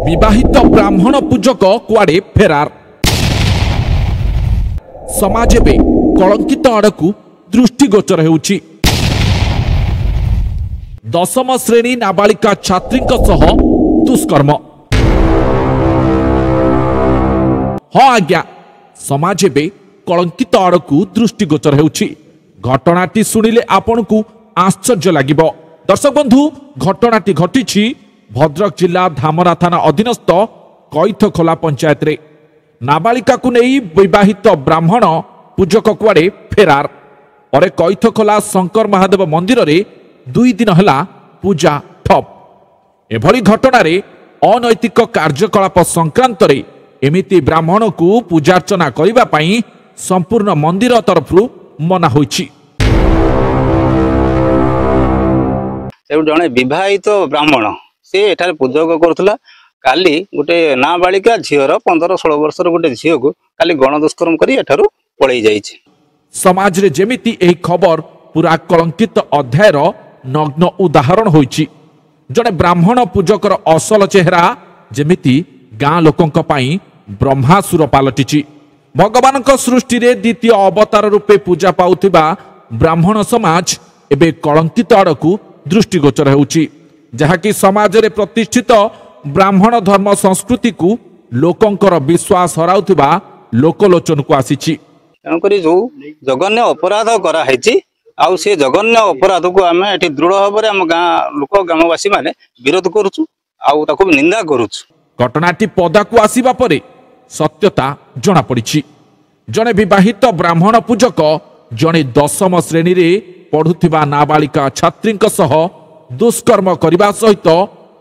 विवाहित ब्राह्मण पूजक कुआडे फेरार। समाज एवं कलंकित आड़कू दृष्टिगोचर होउछि। 10म श्रेणी नाबालिका छात्री दुष्कर्म। हाँ आज्ञा, समाज एवं कलंकित आड़कू दृष्टिगोचर होउछि। घटनाटी शुणिले आपनकू आश्चर्य लागिब। दर्शक बंधु, घटनाटी घटिछि भद्रक जिला धामरा थाना अधीनस्थ कैथखोला पंचायत रे। नाबालिका को नहीं विवाहित ब्राह्मण पूजक कुआडे फेरार। परे कैथखोला शंकर महादेव मंदिर रे 2 दिन हला पूजा ठप। एभली घटना रे अनैतिक कार्यकलाप संक्रांत रे एमिति ब्राह्मण को पूजार्चना करिबा पई संपूर्ण मंदिर तरफरु मना होइछि। जड़े विवाहित ब्राह्मण से एठारे पूजक करुला। काली गोटे नाबालिका झीर 15-16 वर्षर गोटे झील को काली गणदुष्कर्म करी एठारु पळै जाइछि। समाज रे जेमिति एही खबर पूरा कलंकित अध्यायर नग्न उदाहरण होइछि। जड़े ब्राह्मण पूजकर असल चेहरा जेमिति गाँ लोकंक पई ब्रह्मासुर पालटिछि। भगवानक सृष्टि रे द्वितीय अवतार रूपे पूजा पाउथिबा ब्राह्मण समाज एबे कलंकित आड़कू दृष्टिगोचर होउछि, जहाँकि समाज रे प्रतिष्ठित ब्राह्मण धर्म संस्कृति को लोकंकर विश्वास हराउथिबा लोकलोचन को आसीछि। तेणुकरी जो जघन्य अपराध करा हैछि आउ से जघन्य अपराध को आमे एठी दृढ़ भाबरे हम गाँ लोक ग्रामवासी माने विरोध करूछु आउ ताको निंदा करूछु। घटनाटी पदाकू आसीबा परे सत्यता जଣା पड़िछि। जणे विवाहित ब्राह्मण पूजक जणे 10म श्रेणी रे पढ़ुथिबा नाबालिका छात्रींक सह दुष्कर्म करने सहित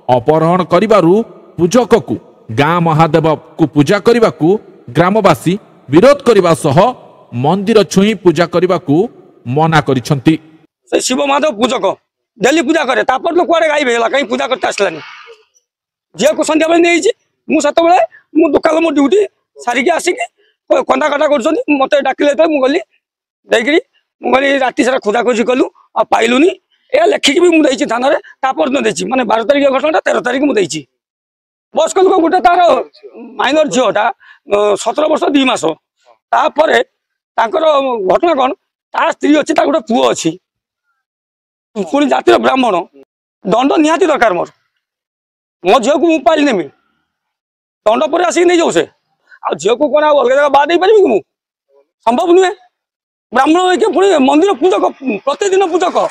अपहरण करिबारु पूजक को गाँ महादेव को पूजा करने को ग्रामवासी विरोध करने सह मंदिर छुई पूजा करने को मना करिसंती। से शिव महादेव पूजक डेली पूजा करे तापर लोक कुआडे गायब होला कहीं पूजा करते आसलानी। जे को संध्या बेले नहीं मु सत बेले मु दुकान मो ड्यूटी सारिके आसिके कंदा काटा करछनी मते डाकिले त मु गली देगिरी मु गली राती सारा खोदा खोजी कलु आ पाइलुनी। ए लेखिक भी मुझे थाना तापर दिन माने 12 तारिख घटना 13 तारिख मुझे बस कल गोटे तार माइनर झीटा 17 वर्ष 2 मास तापर घटना कौन तार स्त्री अच्छी गोटे पुओ अच्छी पुणी जातिर ब्राह्मण दंड निहाती दरकार मोर मो झील को पाइल नेमी दंड पर आसिक नहीं जाऊ से आ झील को कौन अलग जगह बाद पारि कि संभव नुहे। ब्राह्मण पुणी मंदिर पूजक प्रतिदिन पूजक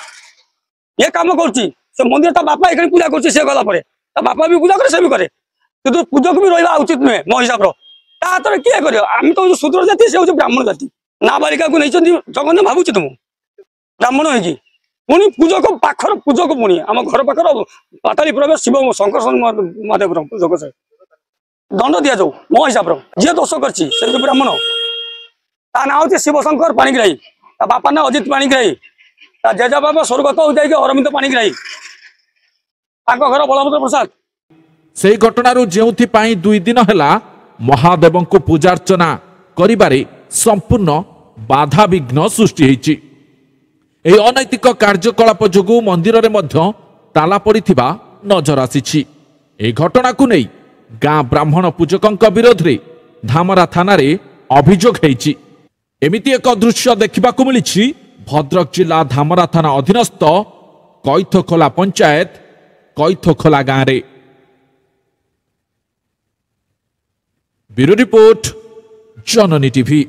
ये काम करुच्ची से मंदिर ता बापा ये पूजा कर गला बापा भी पूजा करे से भी करे किंतु पूजक भी रहा उचित नुहे मो हिसाब हाथ में किए कर आम तो शूद्र जाति से ब्राह्मण जाति नाबालिका को नहीं जगन्य भावुची तुम ब्राह्मण है पुणी पूजक पाखर पूजक पुणी आम घर पाखर पाताली प्रवेश शिव शंकर महादेव पूजक से दंड दि जाऊ मो हिसाब जी दोष कर ब्राह्मण ता ना हूँ शिव शंकर पाणिग्राही बापा ना अजित पाणिग्राही जेजा बाबा स्वर्गत हो जाए अरविंद पाणिग्राही घर बलभद्र प्रसाद। से घटनारू जेउथि पाई 2 दिन हला महादेव को पूजार्चना करिबारे संपूर्ण बाधा विघ्न सृष्टि होइछि। एही अनैतिक कार्यकलाप जोगु मंदिर रे मध्य ताला पड़िथिबा नजर आसीछि। एही घटना को नै गाँ ब्राह्मण पूजकंक विरोध रे धामरा थाना रे अभियोग हेछि। एमिति एक दृश्य देखिबाकू मिलिछि भद्रक जिला धामरा थाना अधीनस्थ कैथखोला पंचायत कैथखोला गाँव रे। ब्यूरो रिपोर्ट जननी टीवी।